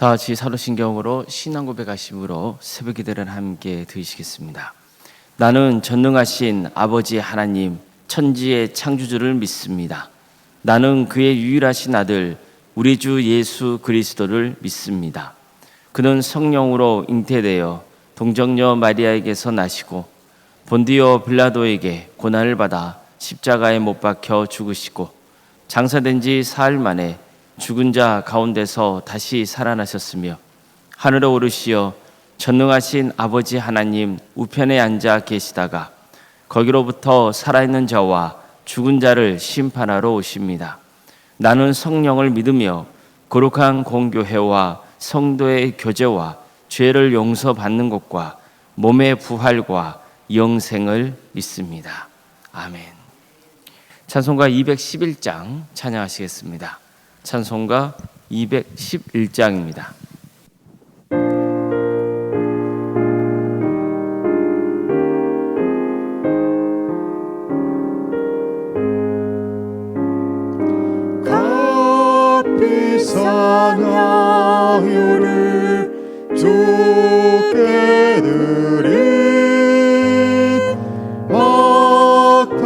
다 같이 사도신경으로 신앙 고백하심으로 새벽 기도를 함께 드리시겠습니다. 나는 전능하신 아버지 하나님 천지의 창조주를 믿습니다. 나는 그의 유일하신 아들 우리 주 예수 그리스도를 믿습니다. 그는 성령으로 잉태되어 동정녀 마리아에게서 나시고 본디오 빌라도에게 고난을 받아 십자가에 못 박혀 죽으시고 장사된 지 사흘 만에 죽은 자 가운데서 다시 살아나셨으며 하늘에 오르시어 전능하신 아버지 하나님 우편에 앉아 계시다가 거기로부터 살아있는 자와 죽은 자를 심판하러 오십니다. 나는 성령을 믿으며 거룩한 공교회와 성도의 교제와 죄를 용서받는 것과 몸의 부활과 영생을 믿습니다. 아멘. 찬송가 211장 찬양하시겠습니다. 찬송가 211장입니다. 찬양을 주께 드린 막달라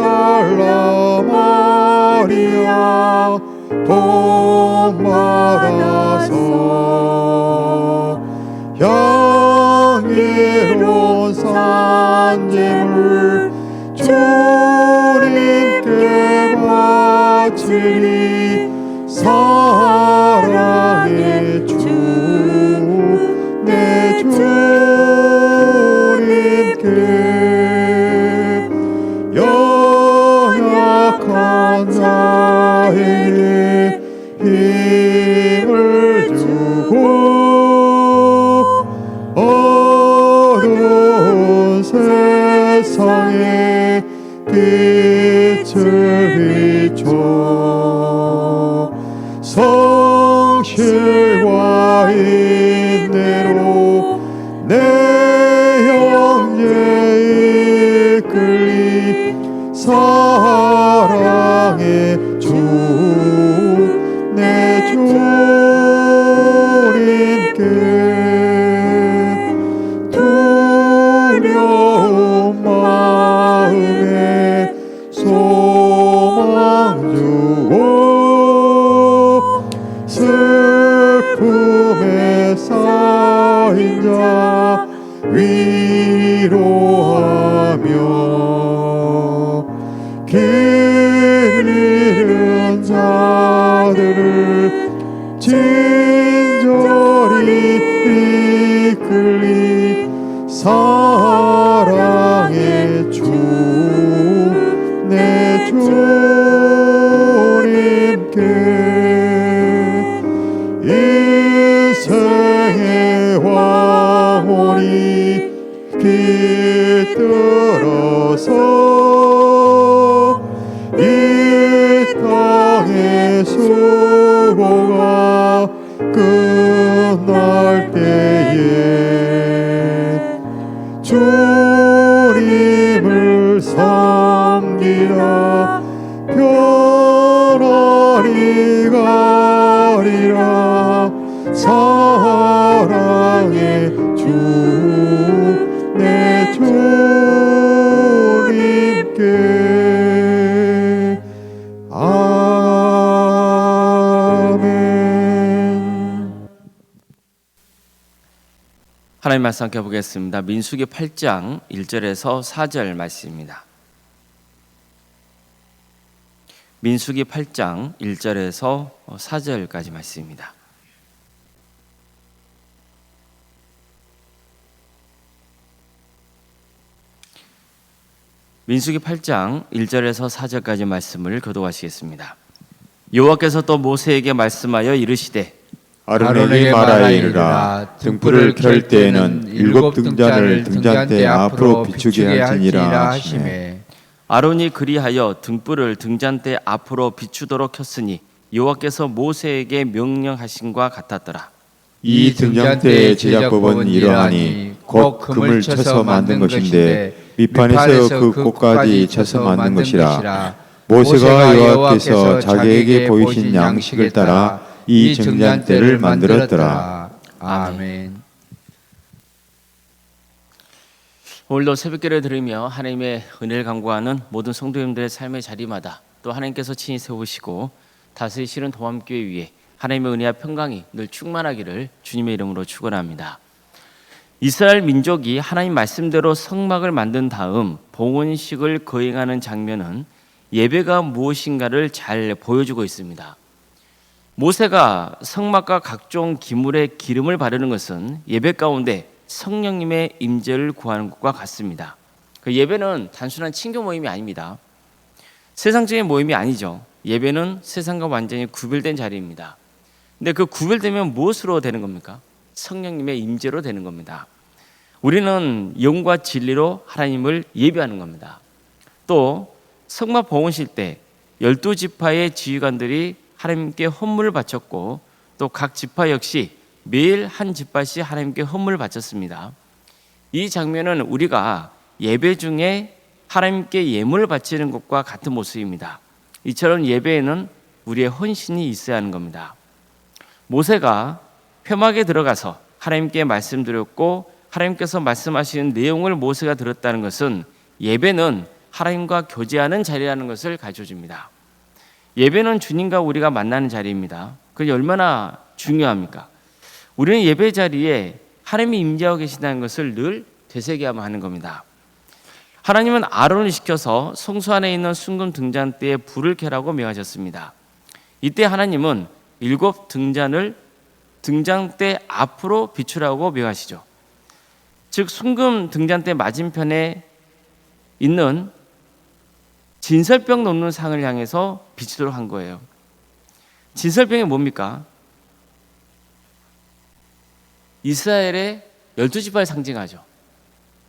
마리아 복 받아서 향기로운 산재물 주님께 바치리 사랑의 주 내 주님께 연약한 자에게 힘을 주고 어두운 세상에 빛을 비춰 성실과 인내로 내 형제 이끌리 사랑의 주 내 주님께 두려운 마음에 소망 주고 슬픔에 쌓인 자 위로하며 길 잃은 자들을 친절히 이끌리 사랑의 주 내 주님께 인생의 황홀이 깃들어서 이 땅의 수고가 끝날 때에 주님을 섬기라 편안히 가리라 사랑의 주 내 주님께 아멘. 하나님 말씀 함께 보겠습니다. 민수기 8장 1절에서 4절 말씀입니다. 민수기 8장 1절에서 4절까지 말씀입니다. 민수기 8장 1절에서 4절까지 말씀을 교독하시겠습니다. 여호와께서 또 모세에게 말씀하여 이르시되 아론에게 말하이르라. 등불을 켤 때에는 7 등잔을 등잔대 앞으로 비추게 할지니라 하시매 아론이 그리하여 등불을 등잔대 앞으로 비추도록 켰으니 여호와께서 모세에게 명령하신과 같았더라. 이 등잔대의 제작법은 이러하니 곧 금을 쳐서 만든 것인데 밑판에서 그 꼭까지 쳐서 만든 것이라. 모세가 여호와께서 자기에게 보이신 양식을 따라 이 등잔대를 만들었더라. 아멘. 오늘도 새벽기를 들으며 하나님의 은혜를 간구하는 모든 성도님들의 삶의 자리마다 또 하나님께서 친히 세우시고 다스리시는 도함교회 위에 하나님의 은혜와 평강이 늘 충만하기를 주님의 이름으로 축원합니다. 이스라엘 민족이 하나님 말씀대로 성막을 만든 다음 봉헌식을 거행하는 장면은 예배가 무엇인가를 잘 보여주고 있습니다. 모세가 성막과 각종 기물에 기름을 바르는 것은 예배 가운데 성령님의 임재를 구하는 것과 같습니다. 그 예배는 단순한 친교 모임이 아닙니다. 세상적인 모임이 아니죠. 예배는 세상과 완전히 구별된 자리입니다. 근데 그 구별되면 무엇으로 되는 겁니까? 성령님의 임재로 되는 겁니다. 우리는 영과 진리로 하나님을 예배하는 겁니다. 또 성막 봉헌식 때 12지파의 지휘관들이 하나님께 헌물을 바쳤고 또 각 지파 역시 매일 한 지파씩 하나님께 헌물을 바쳤습니다. 이 장면은 우리가 예배 중에 하나님께 예물을 바치는 것과 같은 모습입니다. 이처럼 예배에는 우리의 헌신이 있어야 하는 겁니다. 모세가 회막에 들어가서 하나님께 말씀드렸고 하나님께서 말씀하시는 내용을 모세가 들었다는 것은 예배는 하나님과 교제하는 자리라는 것을 가르쳐줍니다. 예배는 주님과 우리가 만나는 자리입니다. 그게 얼마나 중요합니까? 우리는 예배 자리에 하나님이 임재하고 계신다는 것을 늘 되새겨야만 하는 겁니다. 하나님은 아론을 시켜서 성소 안에 있는 순금 등잔대에 불을 켜라고 명하셨습니다. 이때 하나님은 7 등잔을 등잔대 앞으로 비추라고 명하시죠. 즉 순금 등잔대 맞은편에 있는 진설병 놓는 상을 향해서 비추도록 한 거예요. 진설병이 뭡니까? 이스라엘의 12지파를 상징하죠.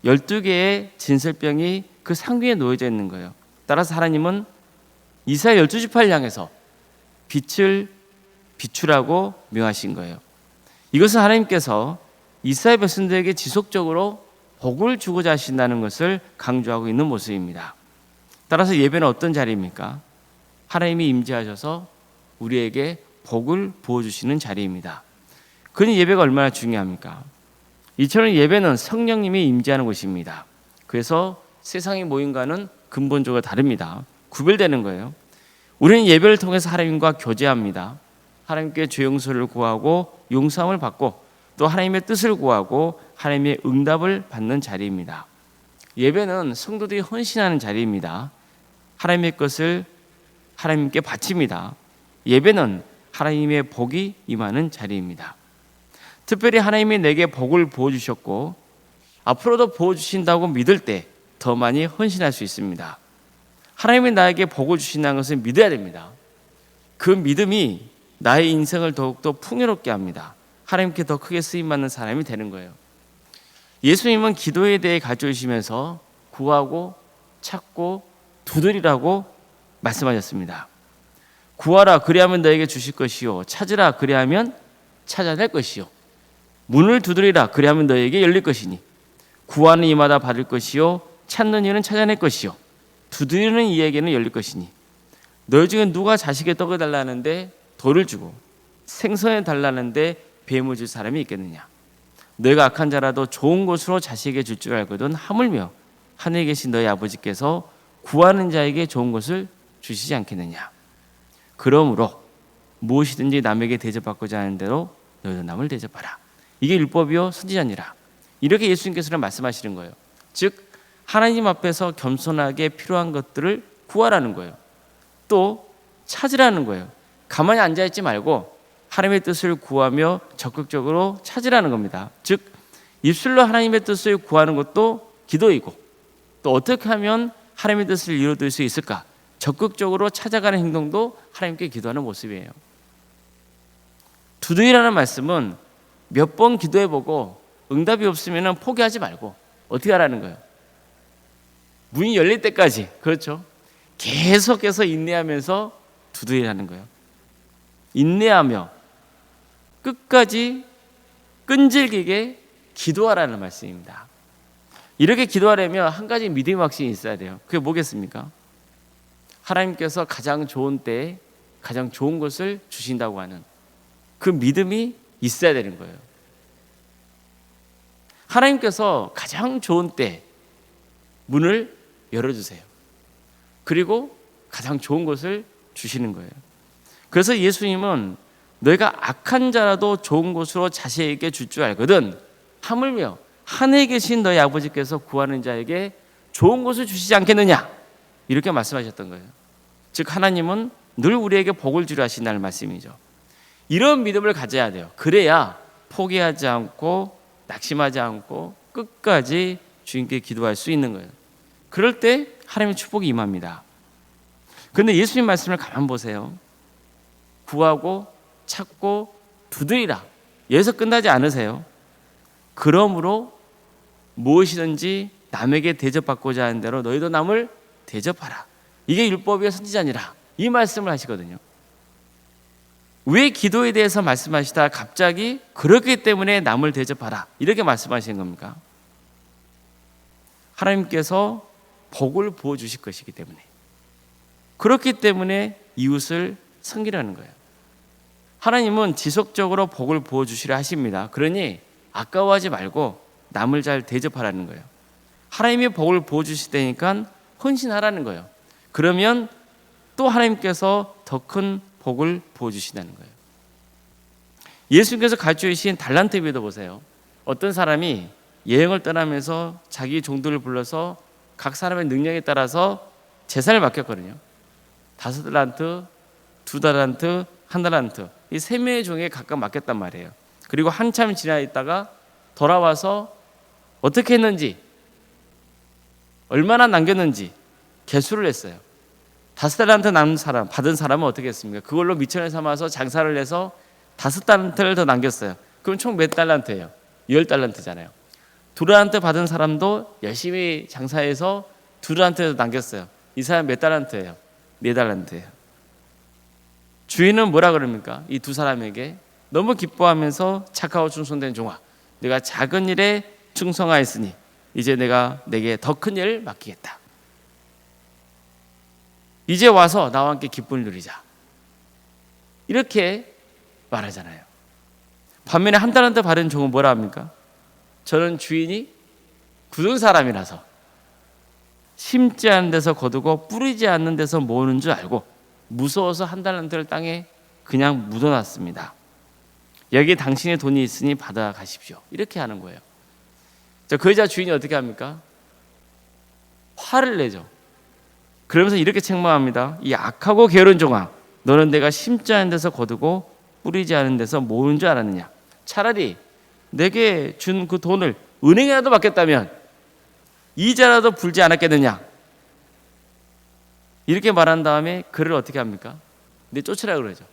12개의 진설병이 그 상 위에 놓여져 있는 거예요. 따라서 하나님은 이스라엘 12지파를 향해서 빛을 비추라고 명하신 거예요. 이것은 하나님께서 이스라엘 백성들에게 지속적으로 복을 주고자 하신다는 것을 강조하고 있는 모습입니다. 따라서 예배는 어떤 자리입니까? 하나님이 임재하셔서 우리에게 복을 부어주시는 자리입니다. 그러니 예배가 얼마나 중요합니까? 이처럼 예배는 성령님이 임재하는 곳입니다. 그래서 세상의 모임과는 근본적으로 다릅니다. 구별되는 거예요. 우리는 예배를 통해서 하나님과 교제합니다. 하나님께 죄 용서를 구하고 용서함을 받고 또 하나님의 뜻을 구하고 하나님의 응답을 받는 자리입니다. 예배는 성도들이 헌신하는 자리입니다. 하나님의 것을 하나님께 바칩니다. 예배는 하나님의 복이 임하는 자리입니다. 특별히 하나님이 내게 복을 부어주셨고 앞으로도 부어주신다고 믿을 때 더 많이 헌신할 수 있습니다. 하나님이 나에게 복을 주신다는 것을 믿어야 됩니다. 그 믿음이 나의 인생을 더욱더 풍요롭게 합니다. 하나님께 더 크게 쓰임받는 사람이 되는 거예요. 예수님은 기도에 대해 가르쳐주시면서 구하고 찾고 두드리라고 말씀하셨습니다. 구하라 그리하면 너에게 주실 것이요 찾으라 그리하면 찾아낼 것이요 문을 두드리라 그리하면 너에게 열릴 것이니 구하는 이마다 받을 것이요 찾는 이는 찾아낼 것이요 두드리는 이에게는 열릴 것이니 너희 중에 누가 자식의 떡을 달라는데 돌을 주고 생선을 달라는데 뱀을 줄 사람이 있겠느냐? 너희가 악한 자라도 좋은 것으로 자식에게 줄 줄 알거든 하물며 하늘에 계신 너희 아버지께서 구하는 자에게 좋은 것을 주시지 않겠느냐? 그러므로 무엇이든지 남에게 대접받고자 하는 대로 너희도 남을 대접하라. 이게 율법이요 선지자니라. 이렇게 예수님께서는 말씀하시는 거예요. 즉 하나님 앞에서 겸손하게 필요한 것들을 구하라는 거예요. 또 찾으라는 거예요. 가만히 앉아있지 말고 하나님의 뜻을 구하며 적극적으로 찾으라는 겁니다. 즉 입술로 하나님의 뜻을 구하는 것도 기도이고 또 어떻게 하면 하나님의 뜻을 이루어질 수 있을까? 적극적으로 찾아가는 행동도 하나님께 기도하는 모습이에요. 두드리라는 말씀은 몇 번 기도해보고 응답이 없으면 포기하지 말고 어떻게 하라는 거예요? 문이 열릴 때까지, 그렇죠? 계속해서 인내하면서 두드리라는 거예요. 인내하며 끝까지 끈질기게 기도하라는 말씀입니다. 이렇게 기도하려면 한 가지 믿음의 확신이 있어야 돼요. 그게 뭐겠습니까? 하나님께서 가장 좋은 때에 가장 좋은 것을 주신다고 하는 그 믿음이 있어야 되는 거예요. 하나님께서 가장 좋은 때 문을 열어주세요. 그리고 가장 좋은 것을 주시는 거예요. 그래서 예수님은 너희가 악한 자라도 좋은 곳으로 자식에게 줄 줄 알거든 하물며 하늘에 계신 너희 아버지께서 구하는 자에게 좋은 것을 주시지 않겠느냐, 이렇게 말씀하셨던 거예요. 즉 하나님은 늘 우리에게 복을 주려 하신다는 말씀이죠. 이런 믿음을 가져야 돼요. 그래야 포기하지 않고 낙심하지 않고 끝까지 주님께 기도할 수 있는 거예요. 그럴 때 하나님의 축복이 임합니다. 그런데 예수님 말씀을 가만 보세요. 구하고 찾고 두드리라, 여기서 끝나지 않으세요. 그러므로 무엇이든지 남에게 대접받고자 하는 대로 너희도 남을 대접하라. 이게 율법의 선지자니라, 이 말씀을 하시거든요. 왜 기도에 대해서 말씀하시다 갑자기 그렇기 때문에 남을 대접하라 이렇게 말씀하시는 겁니까? 하나님께서 복을 부어주실 것이기 때문에, 그렇기 때문에 이웃을 섬기라는 거예요. 하나님은 지속적으로 복을 부어주시려 하십니다. 그러니 아까워하지 말고 남을 잘 대접하라는 거예요. 하나님이 복을 부어주실 때니까 헌신하라는 거예요. 그러면 또 하나님께서 더 큰 복을 부어주신다는 거예요. 예수님께서 가르쳐 주신 달란트 비유도 보세요. 어떤 사람이 여행을 떠나면서 자기 종들을 불러서 각 사람의 능력에 따라서 재산을 맡겼거든요. 5달란트, 2달란트, 1달란트, 이 3명의 종에게 각각 맡겼단 말이에요. 그리고 한참 지나 있다가 돌아와서 어떻게 했는지, 얼마나 남겼는지 계수를 했어요. 5달란트 남은 사람, 받은 사람은 어떻게 했습니까? 그걸로 미천을 삼아서 장사를 해서 5달란트를 더 남겼어요. 그럼 총 몇 달란트예요? 10달란트잖아요. 2달란트 받은 사람도 열심히 장사해서 2달란트를 남겼어요. 이 사람 몇 달란트예요? 4달란트예요. 주인은 뭐라 그럽니까? 이 두 사람에게 너무 기뻐하면서 착하고 충성된 종아, 내가 작은 일에 충성하였으니 이제 내가 내게 더 큰 일을 맡기겠다. 이제 와서 나와 함께 기쁨을 누리자, 이렇게 말하잖아요. 반면에 1달란트 받은 종은 뭐라 합니까? 저는 주인이 굳은 사람이라서 심지 않은 데서 거두고 뿌리지 않는 데서 모으는 줄 알고 무서워서 1달란트를 땅에 그냥 묻어놨습니다. 여기 당신의 돈이 있으니 받아가십시오, 이렇게 하는 거예요. 그 여자 주인이 어떻게 합니까? 화를 내죠. 그러면서 이렇게 책망합니다. 이 악하고 게으른 종아, 너는 내가 심지 않은 데서 거두고 뿌리지 않은 데서 모으는 줄 알았느냐? 차라리 내게 준 그 돈을 은행에라도 맡겼다면 이자라도 불지 않았겠느냐? 이렇게 말한 다음에 그를 어떻게 합니까? 내 쫓으라 그러죠.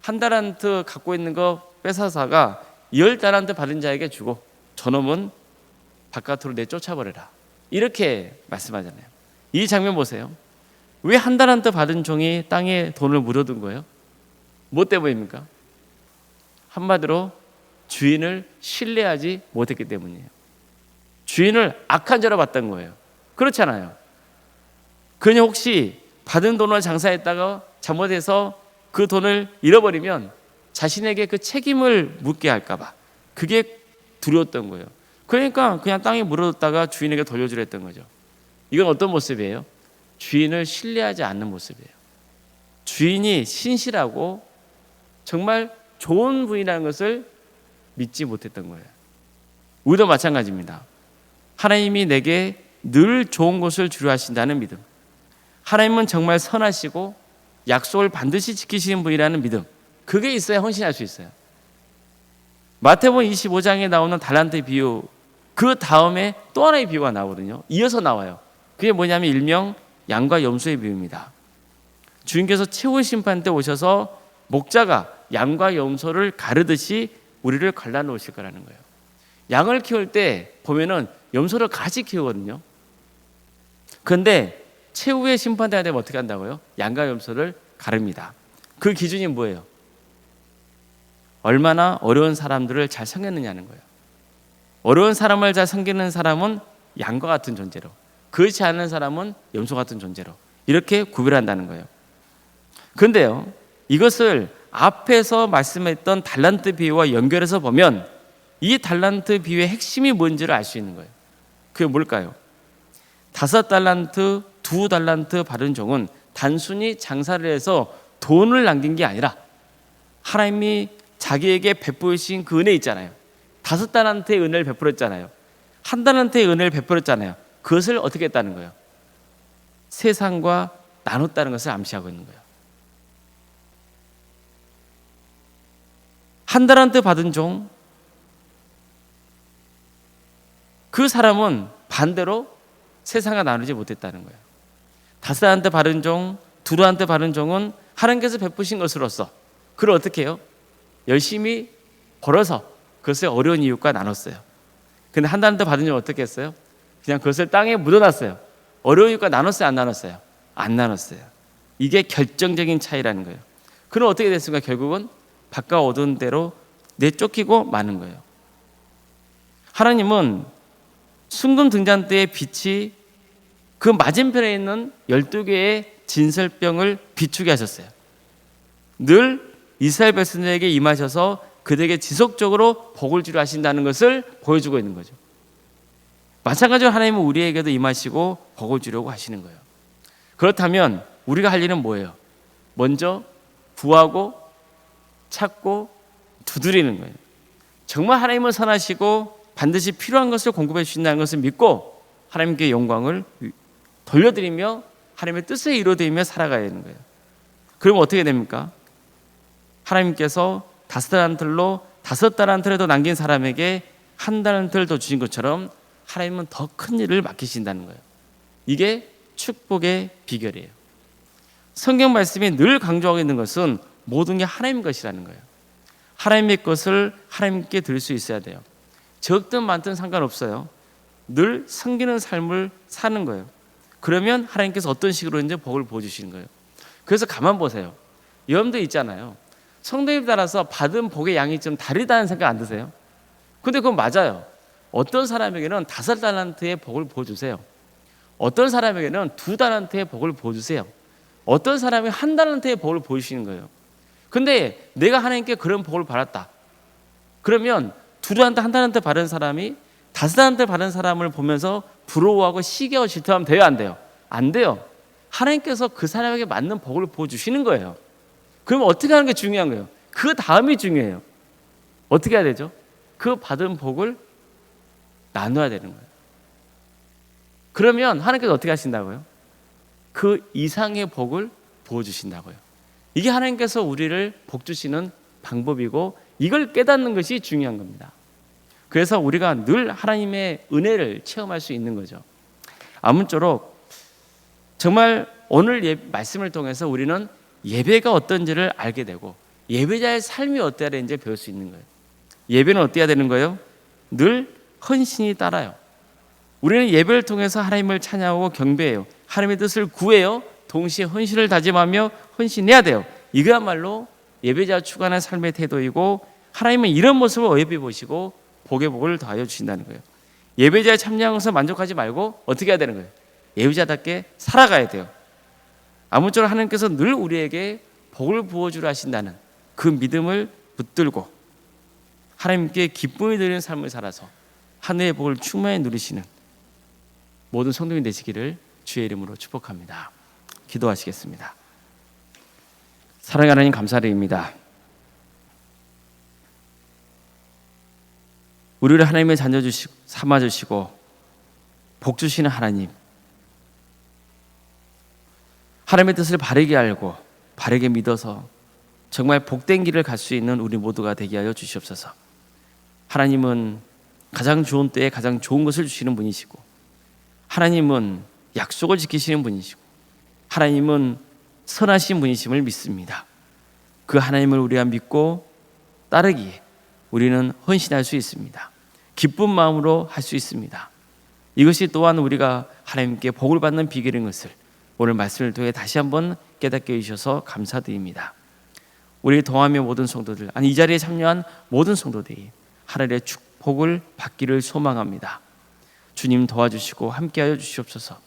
1달란트 갖고 있는 거 뺏어사가 10달란트 받은 자에게 주고 저놈은 바깥으로 내쫓아버려라, 이렇게 말씀하잖아요. 이 장면 보세요. 왜 1달란트 받은 종이 땅에 돈을 묻어둔 거예요? 뭐 때문입니까? 한마디로 주인을 신뢰하지 못했기 때문이에요. 주인을 악한 자로 봤던 거예요. 그렇잖아요. 그냥 혹시 받은 돈을 장사했다가 잘못해서 그 돈을 잃어버리면 자신에게 그 책임을 묻게 할까 봐, 그게 두려웠던 거예요. 그러니까 그냥 땅에 물어뒀다가 주인에게 돌려주려 했던 거죠. 이건 어떤 모습이에요? 주인을 신뢰하지 않는 모습이에요. 주인이 신실하고 정말 좋은 분이라는 것을 믿지 못했던 거예요. 우리도 마찬가지입니다. 하나님이 내게 늘 좋은 것을 주려 하신다는 믿음, 하나님은 정말 선하시고 약속을 반드시 지키시는 분이라는 믿음, 그게 있어야 헌신할 수 있어요. 마태복음 25장에 나오는 달란트 비유, 그 다음에 또 하나의 비유가 나오거든요. 이어서 나와요. 그게 뭐냐면 일명 양과 염소의 비유입니다. 주님께서 최후 심판 때 오셔서 목자가 양과 염소를 가르듯이 우리를 갈라놓으실 거라는 거예요. 양을 키울 때 보면은 염소를 같이 키우거든요. 그런데 최후의 심판대가 되면 어떻게 한다고요? 양과 염소를 가릅니다. 그 기준이 뭐예요? 얼마나 어려운 사람들을 잘 섬겼느냐는 거예요. 어려운 사람을 잘 섬기는 사람은 양과 같은 존재로, 그렇지 않은 사람은 염소 같은 존재로 이렇게 구별한다는 거예요. 그런데요, 이것을 앞에서 말씀했던 달란트 비유와 연결해서 보면 이 달란트 비유의 핵심이 뭔지를 알 수 있는 거예요. 그게 뭘까요? 5달란트, 2달란트 받은 종은 단순히 장사를 해서 돈을 남긴 게 아니라 하나님이 자기에게 베푸신 그 은혜 있잖아요. 5달란트의 은혜를 베풀었잖아요. 1달란트의 은혜를 베풀었잖아요. 그것을 어떻게 했다는 거예요? 세상과 나눴다는 것을 암시하고 있는 거예요. 1달란트 받은 종, 그 사람은 반대로 세상과 나누지 못했다는 거예요. 5달란트 받은 종, 2달란트 받은 종은 하나님께서 베푸신 것으로서 그걸 어떻게 해요? 열심히 벌어서 그것을 어려운 이웃과 나눴어요. 근데 1달란트 받은 종은 어떻게 했어요? 그냥 그것을 땅에 묻어놨어요. 어려운 이웃과 나눴어요? 안 나눴어요? 안 나눴어요. 이게 결정적인 차이라는 거예요. 그럼 어떻게 됐습니까? 결국은 바깥 어두운 대로 내쫓기고 마는 거예요. 하나님은 순금 등잔대의 빛이 그 맞은편에 있는 12개의 진설병을 비추게 하셨어요. 늘 이스라엘 백성들에게 임하셔서 그들에게 지속적으로 복을 주려 하신다는 것을 보여주고 있는 거죠. 마찬가지로 하나님은 우리에게도 임하시고 복을 주려고 하시는 거예요. 그렇다면 우리가 할 일은 뭐예요? 먼저 구하고 찾고 두드리는 거예요. 정말 하나님은 선하시고 반드시 필요한 것을 공급해 주신다는 것을 믿고 하나님께 영광을 돌려드리며 하나님의 뜻을 이루어드리며 살아가야 되는 거예요. 그러면 어떻게 됩니까? 하나님께서 5달란트로 5달란트를 더 남긴 사람에게 1달란트를 더 주신 것처럼 하나님은 더 큰 일을 맡기신다는 거예요. 이게 축복의 비결이에요. 성경 말씀이 늘 강조하고 있는 것은 모든 게 하나님 것이라는 거예요. 하나님의 것을 하나님께 드릴 수 있어야 돼요. 적든 많든 상관없어요. 늘 섬기는 삶을 사는 거예요. 그러면 하나님께서 어떤 식으로 이제 복을 부어주시는 거예요. 그래서 가만 보세요. 여러분들 있잖아요. 성도에 따라서 받은 복의 양이 좀 다르다는 생각 안 드세요? 근데 그건 맞아요. 어떤 사람에게는 5달란트의 복을 부어주세요. 어떤 사람에게는 2달란트의 복을 부어주세요. 어떤 사람이 1달란트의 복을 부어주시는 거예요. 근데 내가 하나님께 그런 복을 받았다. 그러면 2달란트, 1달란트 받은 사람이 5달란트 받은 사람을 보면서 부러워하고 시기하고 질투하면 돼요, 안 돼요? 안 돼요. 하나님께서 그 사람에게 맞는 복을 부어주시는 거예요. 그럼 어떻게 하는 게 중요한 거예요? 그 다음이 중요해요. 어떻게 해야 되죠? 그 받은 복을 나눠야 되는 거예요. 그러면 하나님께서 어떻게 하신다고요? 그 이상의 복을 부어주신다고요. 이게 하나님께서 우리를 복 주시는 방법이고 이걸 깨닫는 것이 중요한 겁니다. 그래서 우리가 늘 하나님의 은혜를 체험할 수 있는 거죠. 아무쪼록 정말 오늘 말씀을 통해서 우리는 예배가 어떤지를 알게 되고 예배자의 삶이 어때야 되는지 배울 수 있는 거예요. 예배는 어때야 되는 거예요? 늘 헌신이 따라요. 우리는 예배를 통해서 하나님을 찬양하고 경배해요. 하나님의 뜻을 구해요. 동시에 헌신을 다짐하며 헌신해야 돼요. 이거야말로 예배자가 추구하는 삶의 태도이고 하나님은 이런 모습을 예배 보시고 복의 복을 더하여 주신다는 거예요. 예배자의 참여한 것을 만족하지 말고 어떻게 해야 되는 거예요? 예배자답게 살아가야 돼요. 아무쪼록 하나님께서 늘 우리에게 복을 부어주려 하신다는 그 믿음을 붙들고 하나님께 기쁨이 드리는 삶을 살아서 하늘의 복을 충만히 누리시는 모든 성도님 되시기를 주의 이름으로 축복합니다. 기도하시겠습니다. 사랑하는 하나님 감사드립니다. 우리를 하나님의 자녀 삼아주시고 복 주시는 하나님, 하나님의 뜻을 바르게 알고 바르게 믿어서 정말 복된 길을 갈 수 있는 우리 모두가 되게 하여 주시옵소서. 하나님은 가장 좋은 때에 가장 좋은 것을 주시는 분이시고 하나님은 약속을 지키시는 분이시고 하나님은 선하신 분이심을 믿습니다. 그 하나님을 우리가 믿고 따르기에 우리는 헌신할 수 있습니다. 기쁜 마음으로 할 수 있습니다. 이것이 또한 우리가 하나님께 복을 받는 비결인 것을 오늘 말씀을 통해 다시 한번 깨닫게 해주셔서 감사드립니다. 우리 동함의 모든 성도들, 아니 이 자리에 참여한 모든 성도들이 하늘의 축복을 받기를 소망합니다. 주님 도와주시고 함께하여 주시옵소서.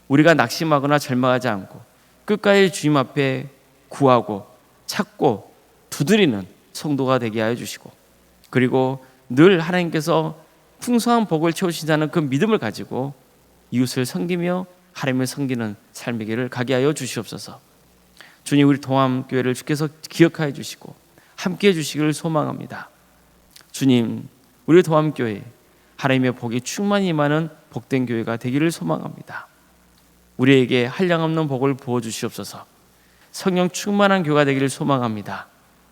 우리가 낙심하거나 절망하지 않고 끝까지 주님 앞에 구하고 찾고 두드리는 성도가 되게 하여 주시고 그리고 늘 하나님께서 풍성한 복을 채우신다는 그 믿음을 가지고 이웃을 섬기며 하나님을 섬기는 삶의 길을 가게 하여 주시옵소서. 주님, 우리 동암교회를 주께서 기억하여 주시고 함께해 주시기를 소망합니다. 주님, 우리 동암교회 하나님의 복이 충만히 임하는 복된 교회가 되기를 소망합니다. 우리에게 한량없는 복을 부어주시옵소서. 성령 충만한 교회가 되기를 소망합니다.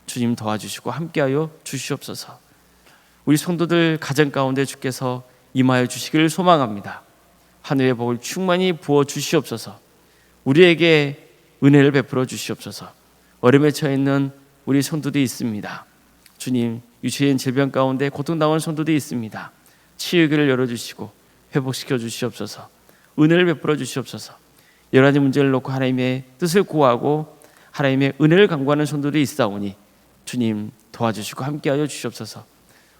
주님 도와주시고 함께하여 주시옵소서. 우리 성도들 가정 가운데 주께서 임하여 주시기를 소망합니다. 하늘의 복을 충만히 부어 주시옵소서. 우리에게 은혜를 베풀어 주시옵소서. 어려움에 처해 있는 우리 성도들이 있습니다. 주님, 유체인 질병 가운데 고통당하는 성도들이 있습니다. 치유의 길을 열어주시고 회복시켜 주시옵소서. 은혜를 베풀어 주시옵소서. 여러 가지 문제를 놓고 하나님의 뜻을 구하고 하나님의 은혜를 간구하는 성도들이 있사오니 주님 도와주시고 함께하여 주시옵소서.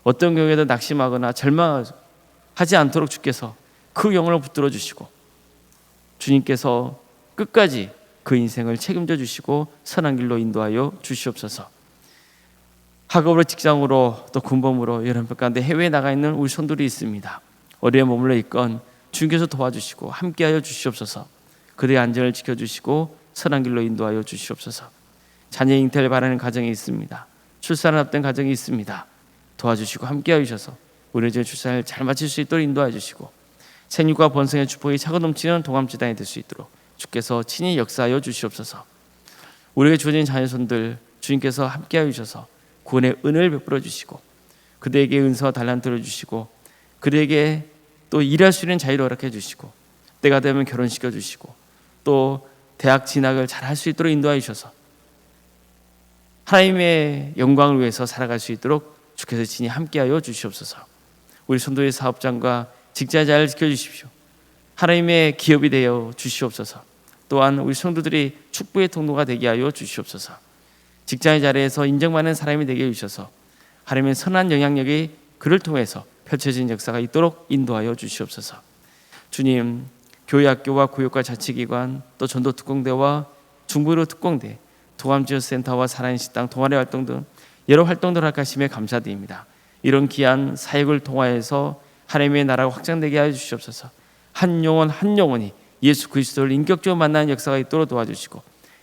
어떤 경우에도 낙심하거나 절망하지 않도록 주께서 그 영혼을 붙들어 주시고 주님께서 끝까지 그 인생을 책임져 주시고 선한 길로 인도하여 주시옵소서. 학업으로 직장으로 또 군범으로 여러 편 가운데 해외에 나가 있는 우리 성도들이 있습니다. 어디에 머물러 있건 주님께서 도와주시고 함께하여 주시옵소서. 그들의 안전을 지켜주시고 선한 길로 인도하여 주시옵소서. 자녀 잉태를 바라는 가정이 있습니다. 출산을 앞둔 가정이 있습니다. 도와주시고 함께하여 주셔서 은혜의 출산을 잘 마칠 수 있도록 인도하여 주시고 생육과 번성의 축복이 차고 넘치는 동암지단이 될 수 있도록 주께서 친히 역사하여 주시옵소서. 우리에게 주어진 자녀손들 주님께서 함께하여 주셔서 구원의 은혜를 베풀어 주시고 그들에게 은사와 달란트를 주시고 그들에게 또 일할 수 있는 자유를 허락해 주시고 때가 되면 결혼시켜 주시고 또 대학 진학을 잘 할 수 있도록 인도하여 주셔서 하나님의 영광을 위해서 살아갈 수 있도록 주께서 친히 함께하여 주시옵소서. 우리 성도의 사업장과 직장 잘 지켜주십시오. 하나님의 기업이 되어 주시옵소서. 또한 우리 성도들이 축복의 통로가 되게 하여 주시옵소서. 직장의 자리에서 인정받는 사람이 되게 해주셔서 하나님의 선한 영향력이 그를 통해서 펼쳐진 역사가 있도록 인도하여 주시옵소서. 주님, 교회 학교와 구역과 자치기관 또 전도 특공대와 중부로 특공대 동암지원센터와 살아있는 식당 동아리 활동 등 여러 활동들을 하심에 감사드립니다. 이런 귀한 사역을 통하여서 하나님의 나라가 확장되게 하여 주시옵소서. 한 영혼 한 영혼이 예수 그리스도를 인격적으로 만나는 역사가 있도록 도와주시고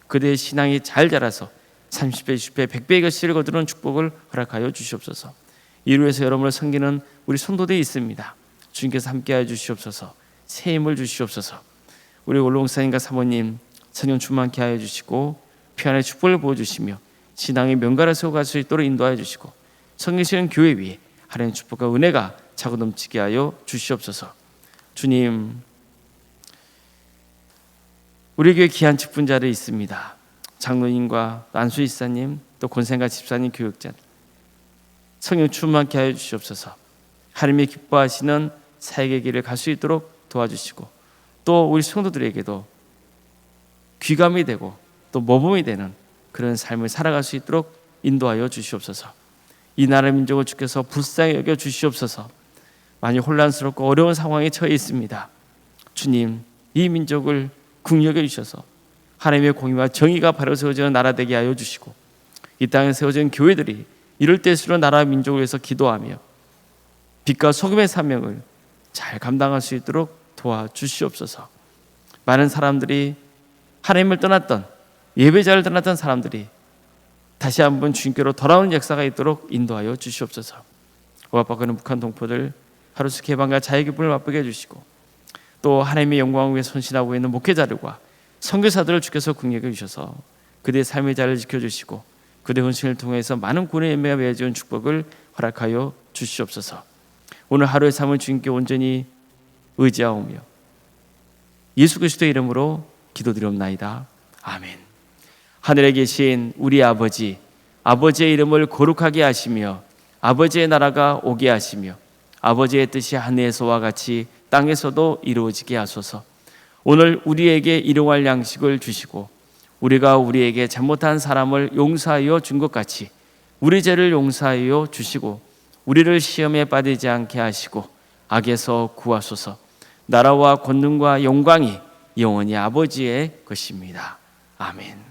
그들의 신앙이 잘 자라서 30배, 60배, 100배의 것을 거두는 축복을 허락하여 주시옵소서. 이로 해서 여러분을 섬기는 우리 성도들이 있습니다. 주님께서 함께하여 주시옵소서. 새 힘을 주시옵소서. 우리 올롱사님과 사모님 성령 충만케 하여 주시고 평안의 축복을 부어주시며 신앙의 명가를 세워갈 수 있도록 인도하여 주시고 성기시는 교회 위에 하나님의 축복과 은혜가 차고 넘치게 하여 주시옵소서. 주님, 우리 교회 귀한 직분자들이 있습니다. 장로님과 안수 이사님 또 권생가 집사님 교육자 성령 충만케 하여 주시옵소서. 하나님이 기뻐하시는 사역의 길을 갈 수 있도록 도와주시고 또 우리 성도들에게도 귀감이 되고 또 모범이 되는 그런 삶을 살아갈 수 있도록 인도하여 주시옵소서. 이 나라 민족을 주께서 불쌍히 여겨 주시옵소서. 많이 혼란스럽고 어려운 상황에 처해 있습니다. 주님, 이 민족을 긍휼히 주셔서 하나님의 공의와 정의가 바로 세워지는 나라 되게 하여 주시고 이 땅에 세워진 교회들이 이럴 때일수록 나라 민족을 위해서 기도하며 빛과 소금의 사명을 잘 감당할 수 있도록 도와주시옵소서. 많은 사람들이 하나님을 떠났던 예배자를 떠났던 사람들이 다시 한번 주님께로 돌아오는 역사가 있도록 인도하여 주시옵소서. 억압받고 북한 동포들 하루씩 개방과 자유 기쁨을 맛보게 해주시고 또 하나님의 영광을 위해 헌신하고 있는 목회자들과 선교사들을 주께서 긍휼히 주셔서 그들의 삶의 자리를 지켜주시고 그들의 헌신을 통해서 많은 구원의 열매가 맺어지는 축복을 허락하여 주시옵소서. 오늘 하루의 삶을 주님께 온전히 의지하오며 예수 그리스도의 이름으로 기도드리옵나이다. 아멘. 하늘에 계신 우리 아버지, 아버지의 이름을 거룩하게 하시며 아버지의 나라가 오게 하시며 아버지의 뜻이 하늘에서와 같이 땅에서도 이루어지게 하소서. 오늘 우리에게 일용할 양식을 주시고 우리가 우리에게 잘못한 사람을 용서하여 준 것 같이 우리 죄를 용서하여 주시고 우리를 시험에 빠지지 않게 하시고 악에서 구하소서. 나라와 권능과 영광이 영원히 아버지의 것입니다. 아멘.